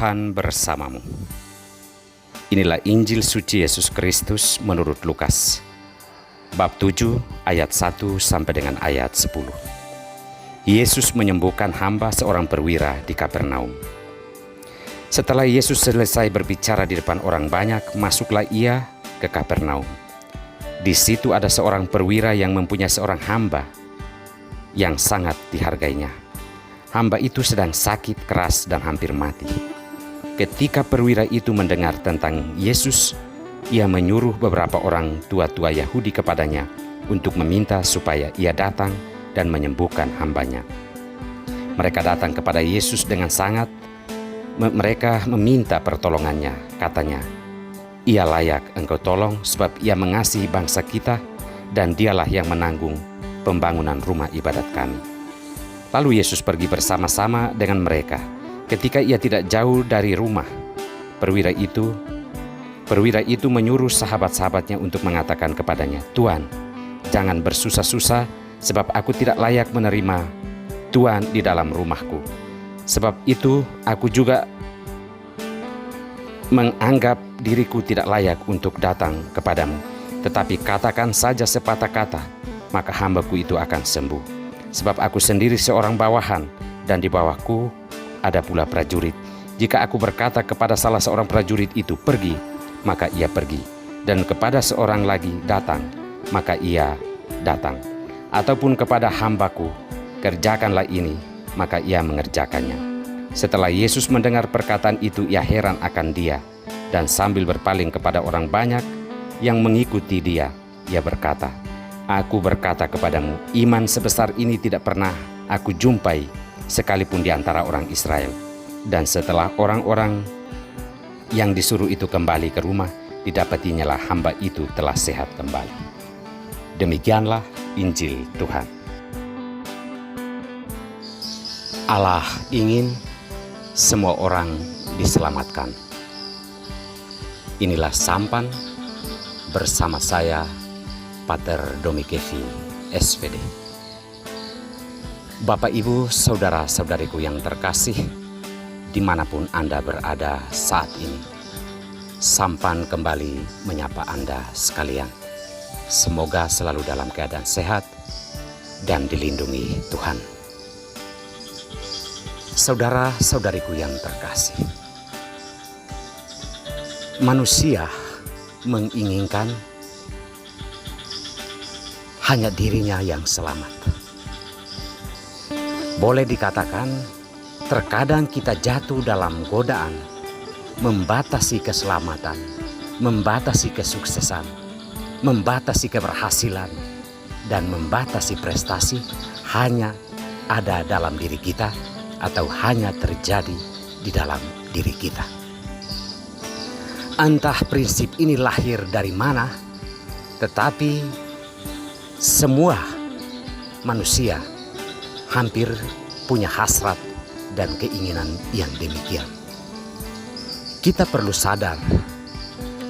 Tuhan bersamamu. Inilah Injil suci Yesus Kristus menurut Lukas, bab 7 ayat 1 sampai dengan ayat 10. Yesus menyembuhkan hamba seorang perwira di Kapernaum. Setelah Yesus selesai berbicara di depan orang banyak, masuklah ia ke Kapernaum. Di situ ada seorang perwira yang mempunyai seorang hamba yang sangat dihargainya. Hamba itu sedang sakit keras dan hampir mati. Ketika perwira itu mendengar tentang Yesus, ia menyuruh beberapa orang tua-tua Yahudi kepadanya untuk meminta supaya ia datang dan menyembuhkan hambanya. Mereka datang kepada Yesus dengan sangat, mereka meminta pertolongannya. Katanya, "Ia layak engkau tolong sebab ia mengasihi bangsa kita dan dialah yang menanggung pembangunan rumah ibadat kami." Lalu Yesus pergi bersama-sama dengan mereka. Ketika ia tidak jauh dari rumah, perwira itu menyuruh sahabat-sahabatnya untuk mengatakan kepadanya, "Tuan, jangan bersusah-susah, sebab aku tidak layak menerima Tuan di dalam rumahku. Sebab itu aku juga menganggap diriku tidak layak untuk datang kepadamu. Tetapi katakan saja sepatah kata, maka hambaku itu akan sembuh. Sebab aku sendiri seorang bawahan, dan di bawahku ada pula prajurit. Jika aku berkata kepada salah seorang prajurit itu, 'Pergi,' maka ia pergi. Dan kepada seorang lagi, 'Datang,' maka ia datang. Ataupun kepada hambaku, 'Kerjakanlah ini,' maka ia mengerjakannya." Setelah Yesus mendengar perkataan itu, ia heran akan dia. Dan sambil berpaling kepada orang banyak yang mengikuti dia, ia berkata, "Aku berkata kepadamu, iman sebesar ini tidak pernah aku jumpai sekalipun di antara orang Israel." Dan setelah orang-orang yang disuruh itu kembali ke rumah, didapatinya hamba itu telah sehat kembali. Demikianlah Injil Tuhan. Allah ingin semua orang diselamatkan. Inilah sampan bersama saya, Pater Domikevi, SPD. Bapak, Ibu, saudara-saudariku yang terkasih, dimanapun Anda berada saat ini, sampan kembali menyapa Anda sekalian. Semoga selalu dalam keadaan sehat dan dilindungi Tuhan. Saudara-saudariku yang terkasih, manusia menginginkan hanya dirinya yang selamat. Boleh dikatakan, terkadang kita jatuh dalam godaan membatasi keselamatan, membatasi kesuksesan, membatasi keberhasilan, dan membatasi prestasi hanya ada dalam diri kita atau hanya terjadi di dalam diri kita. Entah prinsip ini lahir dari mana, tetapi semua manusia hampir punya hasrat dan keinginan yang demikian. Kita perlu sadar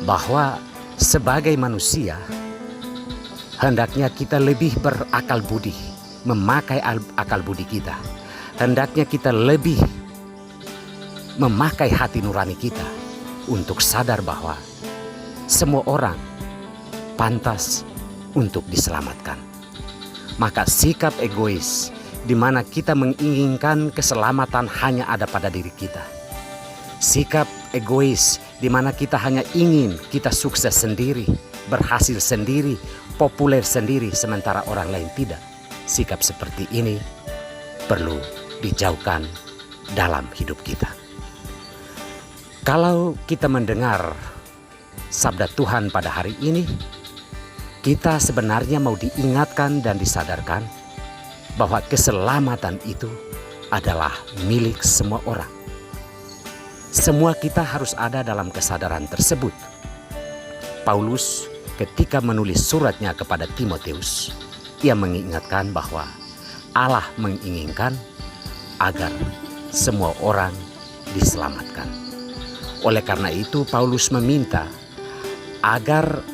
bahwa sebagai manusia hendaknya kita lebih berakal budi, memakai akal budi kita. Hendaknya kita lebih memakai hati nurani kita untuk sadar bahwa semua orang pantas untuk diselamatkan. Maka sikap egois di mana kita menginginkan keselamatan hanya ada pada diri kita. Sikap egois di mana kita hanya ingin kita sukses sendiri, berhasil sendiri, populer sendiri sementara orang lain tidak. Sikap seperti ini perlu dijauhkan dalam hidup kita. Kalau kita mendengar sabda Tuhan pada hari ini, kita sebenarnya mau diingatkan dan disadarkan bahwa keselamatan itu adalah milik semua orang. Semua kita harus ada dalam kesadaran tersebut. Paulus ketika menulis suratnya kepada Timotius, ia mengingatkan bahwa Allah menginginkan agar semua orang diselamatkan. Oleh karena itu Paulus meminta agar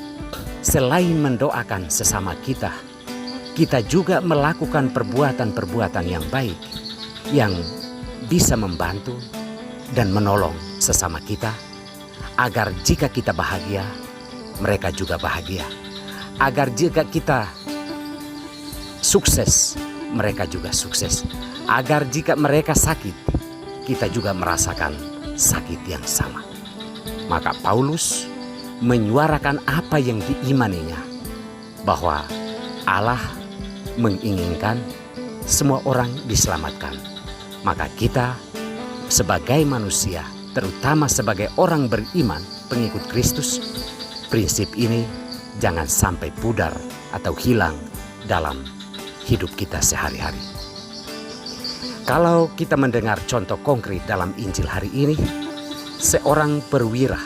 selain mendoakan sesama kita, kita juga melakukan perbuatan-perbuatan yang baik yang bisa membantu dan menolong sesama kita, agar jika kita bahagia, mereka juga bahagia. Agar jika kita sukses, mereka juga sukses. Agar jika mereka sakit, kita juga merasakan sakit yang sama. Maka Paulus menyuarakan apa yang diimaninya, bahwa Allah menginginkan semua orang diselamatkan. Maka kita sebagai manusia, terutama sebagai orang beriman, pengikut Kristus, prinsip ini jangan sampai pudar atau hilang dalam hidup kita sehari-hari. Kalau kita mendengar contoh konkret dalam Injil hari ini, seorang perwira,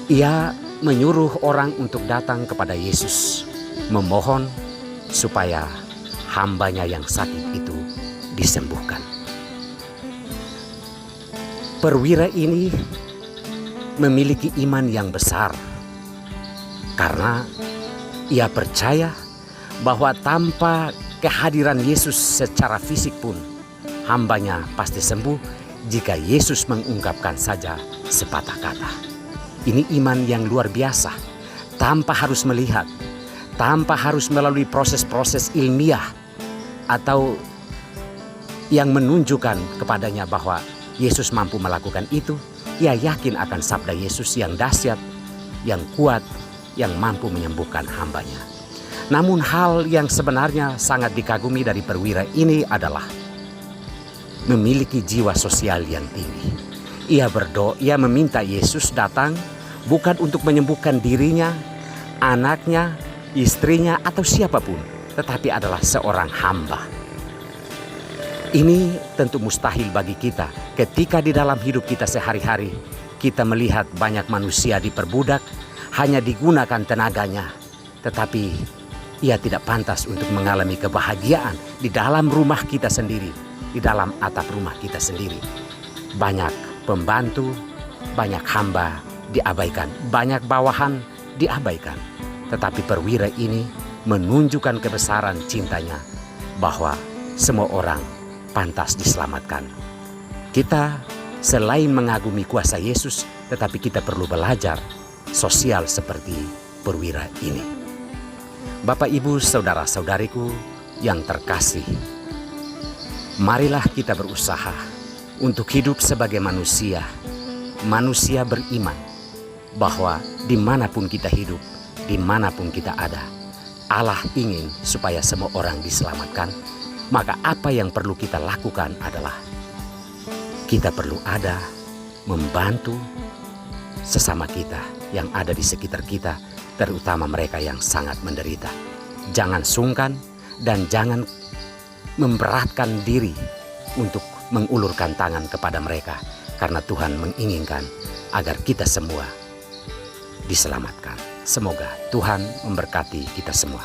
ia menyuruh orang untuk datang kepada Yesus, memohon supaya hambanya yang sakit itu disembuhkan. Perwira ini memiliki iman yang besar, karena ia percaya bahwa tanpa kehadiran Yesus secara fisik pun, hambanya pasti sembuh jika Yesus mengungkapkan saja sepatah kata. Ini iman yang luar biasa, tanpa harus melihat, tanpa harus melalui proses-proses ilmiah atau yang menunjukkan kepadanya bahwa Yesus mampu melakukan itu. Ia yakin akan sabda Yesus yang dahsyat, yang kuat, yang mampu menyembuhkan hambanya. Namun hal yang sebenarnya sangat dikagumi dari perwira ini adalah memiliki jiwa sosial yang tinggi. Ia berdoa, ia meminta Yesus datang bukan untuk menyembuhkan dirinya, anaknya, istrinya, atau siapapun, tetapi adalah seorang hamba. Ini tentu mustahil bagi kita ketika di dalam hidup kita sehari-hari kita melihat banyak manusia diperbudak, hanya digunakan tenaganya, tetapi ia tidak pantas untuk mengalami kebahagiaan di dalam rumah kita sendiri, di dalam atap rumah kita sendiri. Banyak pembantu, banyak hamba diabaikan, banyak bawahan diabaikan. Tetapi perwira ini menunjukkan kebesaran cintanya bahwa semua orang pantas diselamatkan. Kita selain mengagumi kuasa Yesus, tetapi kita perlu belajar sosial seperti perwira ini. Bapak, Ibu, saudara-saudariku yang terkasih, marilah kita berusaha untuk hidup sebagai manusia beriman, bahwa dimanapun kita hidup, dimanapun kita ada, Allah ingin supaya semua orang diselamatkan. Maka apa yang perlu kita lakukan adalah kita perlu ada membantu sesama kita yang ada di sekitar kita, terutama mereka yang sangat menderita. Jangan sungkan dan jangan memberatkan diri untuk mengulurkan tangan kepada mereka, karena Tuhan menginginkan agar kita semua diselamatkan. Semoga Tuhan memberkati kita semua.